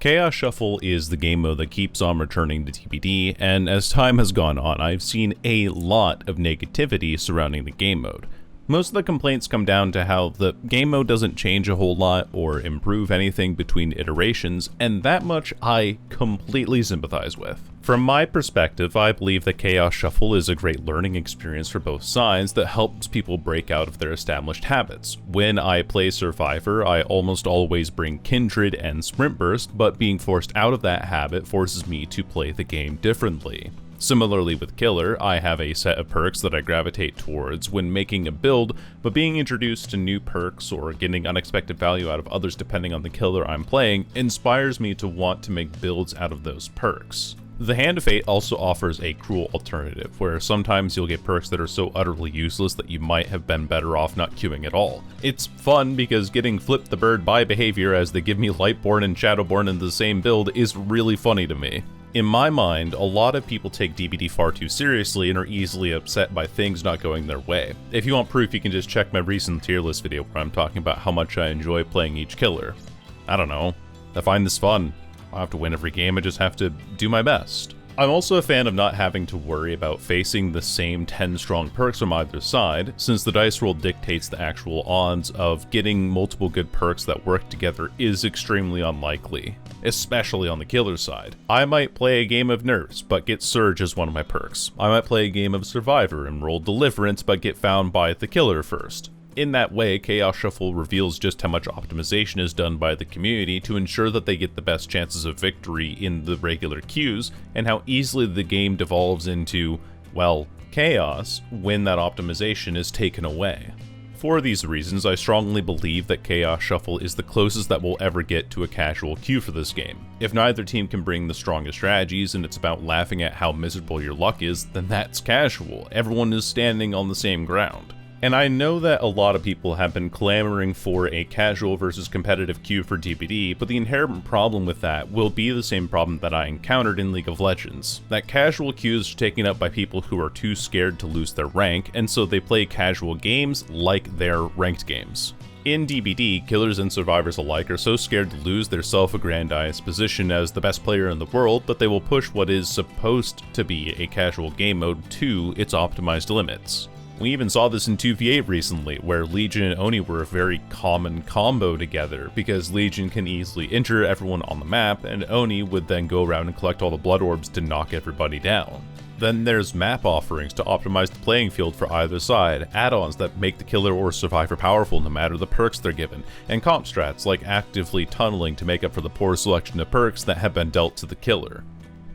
Chaos Shuffle is the game mode that keeps on returning to TBD, and as time has gone on, I've seen a lot of negativity surrounding the game mode. Most of the complaints come down to how the game mode doesn't change a whole lot or improve anything between iterations, and that much I completely sympathize with. From my perspective, I believe that Chaos Shuffle is a great learning experience for both sides that helps people break out of their established habits. When I play Survivor, I almost always bring Kindred and Sprint Burst, but being forced out of that habit forces me to play the game differently. Similarly with Killer, I have a set of perks that I gravitate towards when making a build, but being introduced to new perks or getting unexpected value out of others depending on the killer I'm playing inspires me to want to make builds out of those perks. The Hand of Fate also offers a cruel alternative, where sometimes you'll get perks that are so utterly useless that you might have been better off not queuing at all. It's fun because getting Flip the Bird by behavior as they give me Lightborn and Shadowborn in the same build is really funny to me. In my mind, a lot of people take DBD far too seriously and are easily upset by things not going their way. If you want proof, you can just check my recent tier list video where I'm talking about how much I enjoy playing each killer. I don't know, I find this fun. I don't have to win every game, I just have to do my best. I'm also a fan of not having to worry about facing the same 10 strong perks from either side, since the dice roll dictates the actual odds of getting multiple good perks that work together is extremely unlikely, especially on the killer side. I might play a game of Nurse, but get Surge as one of my perks. I might play a game of Survivor and roll Deliverance, but get found by the killer first. In that way, Chaos Shuffle reveals just how much optimization is done by the community to ensure that they get the best chances of victory in the regular queues, and how easily the game devolves into, well, chaos when that optimization is taken away. For these reasons, I strongly believe that Chaos Shuffle is the closest that we'll ever get to a casual queue for this game. If neither team can bring the strongest strategies and it's about laughing at how miserable your luck is, then that's casual. Everyone is standing on the same ground. And I know that a lot of people have been clamoring for a casual versus competitive queue for DBD, but the inherent problem with that will be the same problem that I encountered in League of Legends. That casual queues are taken up by people who are too scared to lose their rank, and so they play casual games like they're ranked games. In DBD, killers and survivors alike are so scared to lose their self-aggrandized position as the best player in the world that they will push what is supposed to be a casual game mode to its optimized limits. We even saw this in 2v8 recently, where Legion and Oni were a very common combo together, because Legion can easily injure everyone on the map, and Oni would then go around and collect all the blood orbs to knock everybody down. Then there's map offerings to optimize the playing field for either side, add-ons that make the killer or survivor powerful no matter the perks they're given, and comp strats like actively tunneling to make up for the poor selection of perks that have been dealt to the killer.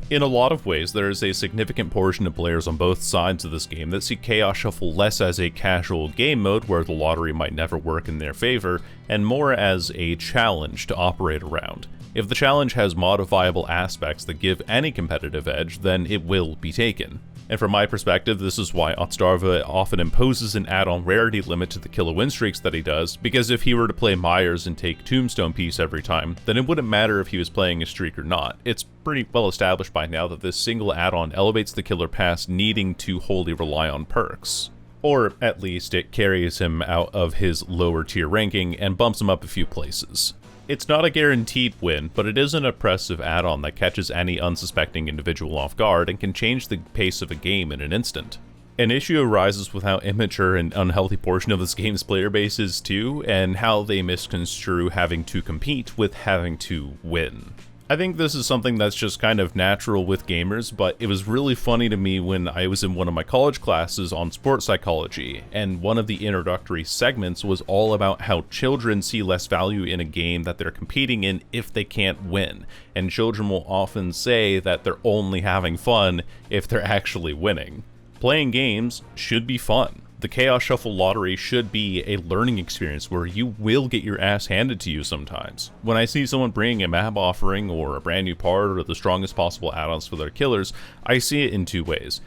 In a lot of ways, there is a significant portion of players on both sides of this game that see Chaos Shuffle less as a casual game mode where the lottery might never work in their favor, and more as a challenge to operate around. If the challenge has modifiable aspects that give any competitive edge, then it will be taken. And from my perspective, this is why Otstarva often imposes an add-on rarity limit to the killer win streaks that he does, because if he were to play Myers and take Tombstone Piece every time, then it wouldn't matter if he was playing a streak or not. It's pretty well established by now that this single add-on elevates the killer past needing to wholly rely on perks. Or at least it carries him out of his lower tier ranking and bumps him up a few places. It's not a guaranteed win, but it is an oppressive add-on that catches any unsuspecting individual off guard and can change the pace of a game in an instant. An issue arises with how immature and unhealthy portion of this game's player base is too, and how they misconstrue having to compete with having to win. I think this is something that's just kind of natural with gamers, but it was really funny to me when I was in one of my college classes on sports psychology, and one of the introductory segments was all about how children see less value in a game that they're competing in if they can't win, and children will often say that they're only having fun if they're actually winning. Playing games should be fun. The Chaos Shuffle lottery should be a learning experience where you will get your ass handed to you sometimes. When I see someone bringing a map offering or a brand new part or the strongest possible add-ons for their killers, I see it in two ways.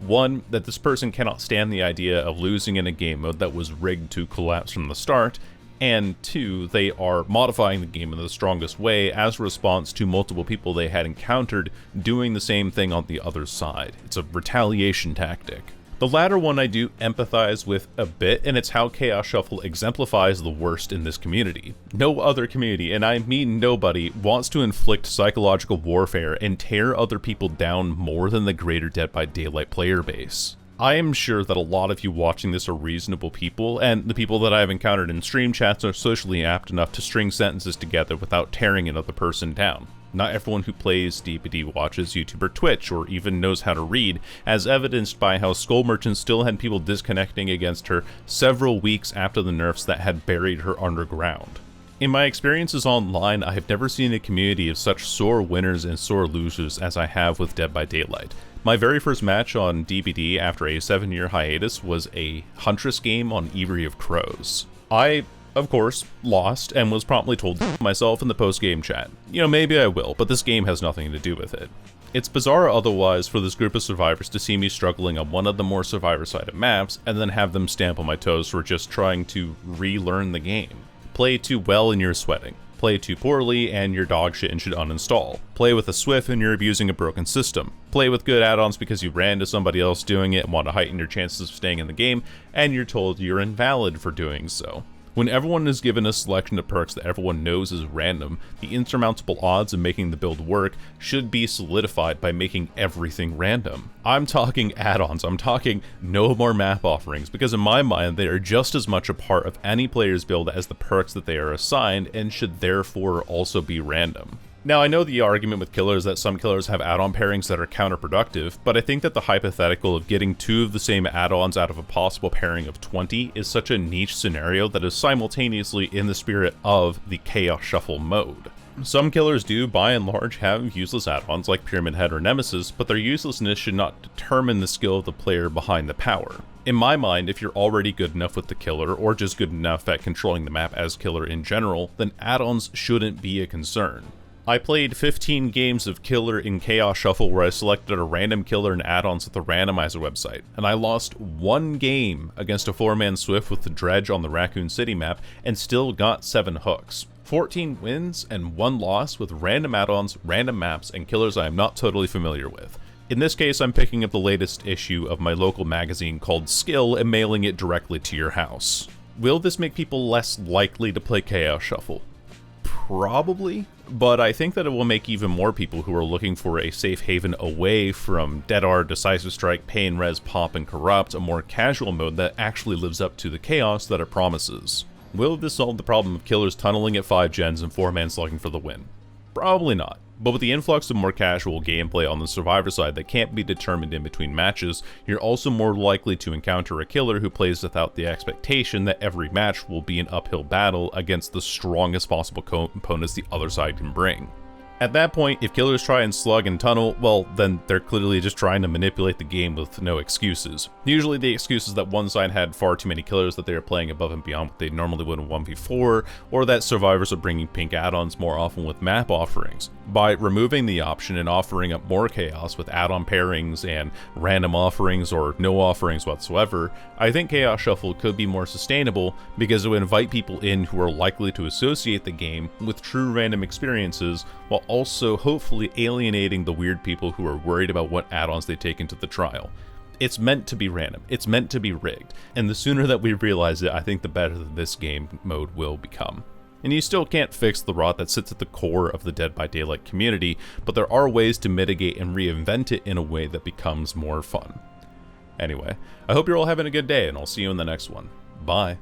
One, that this person cannot stand the idea of losing in a game mode that was rigged to collapse from the start, and two, they are modifying the game in the strongest way as a response to multiple people they had encountered doing the same thing on the other side. It's a retaliation tactic. The latter one I do empathize with a bit, and it's how Chaos Shuffle exemplifies the worst in this community. No other community, and I mean nobody, wants to inflict psychological warfare and tear other people down more than the greater Dead by Daylight player base. I am sure that a lot of you watching this are reasonable people, and the people that I've encountered in stream chats are socially apt enough to string sentences together without tearing another person down. Not everyone who plays DPD watches YouTube or Twitch, or even knows how to read, as evidenced by how Skull Merchant still had people disconnecting against her several weeks after the nerfs that had buried her underground. In my experiences online, I have never seen a community of such sore winners and sore losers as I have with Dead by Daylight. My very first match on DPD after a 7-year hiatus was a Huntress game on Eyrie of Crows. I, of course, lost and was promptly told to myself in the post-game chat. You know, maybe I will, but this game has nothing to do with it. It's bizarre otherwise for this group of survivors to see me struggling on one of the more survivor-sided maps and then have them stamp on my toes for just trying to relearn the game. Play too well and you're sweating. Play too poorly and you're dogshit and should uninstall. Play with a Swift and you're abusing a broken system. Play with good add-ons because you ran to somebody else doing it and want to heighten your chances of staying in the game, and you're told you're invalid for doing so. When everyone is given a selection of perks that everyone knows is random, the insurmountable odds of making the build work should be solidified by making everything random. I'm talking add-ons, I'm talking no more map offerings, because in my mind they are just as much a part of any player's build as the perks that they are assigned, and should therefore also be random. Now, I know the argument with killers that some killers have add-on pairings that are counterproductive, but I think that the hypothetical of getting 2 of the same add-ons out of a possible pairing of 20 is such a niche scenario that is simultaneously in the spirit of the Chaos Shuffle mode. Some killers do, by and large, have useless add-ons like Pyramid Head or Nemesis, but their uselessness should not determine the skill of the player behind the power. In my mind, if you're already good enough with the killer, or just good enough at controlling the map as killer in general, then add-ons shouldn't be a concern. I played 15 games of Killer in Chaos Shuffle where I selected a random killer and add-ons with the randomizer website, and I lost 1 game against a 4-man Swift with the Dredge on the Raccoon City map and still got 7 hooks. 14 wins and 1 loss with random add-ons, random maps, and killers I am not totally familiar with. In this case, I'm picking up the latest issue of my local magazine called Skill and mailing it directly to your house. Will this make people less likely to play Chaos Shuffle? Probably, but I think that it will make even more people who are looking for a safe haven away from Dead Hard, Decisive Strike, Pain, Res, Pop, and Corrupt a more casual mode that actually lives up to the chaos that it promises. Will this solve the problem of killers tunneling at 5 gens and 4-man slugging for the win? Probably not. But with the influx of more casual gameplay on the survivor side that can't be determined in between matches, you're also more likely to encounter a killer who plays without the expectation that every match will be an uphill battle against the strongest possible components the other side can bring. At that point, if killers try and slug and tunnel, well, then they're clearly just trying to manipulate the game with no excuses. Usually the excuse is that one side had far too many killers that they are playing above and beyond what they normally would in 1v4, or that survivors are bringing pink add-ons more often with map offerings. By removing the option and offering up more chaos with add-on pairings and random offerings or no offerings whatsoever, I think Chaos Shuffle could be more sustainable because it would invite people in who are likely to associate the game with true random experiences, while also hopefully alienating the weird people who are worried about what add-ons they take into the trial. It's meant to be random, it's meant to be rigged, and the sooner that we realize it, I think the better that this game mode will become. And you still can't fix the rot that sits at the core of the Dead by Daylight community, but there are ways to mitigate and reinvent it in a way that becomes more fun. Anyway, I hope you're all having a good day, and I'll see you in the next one. Bye.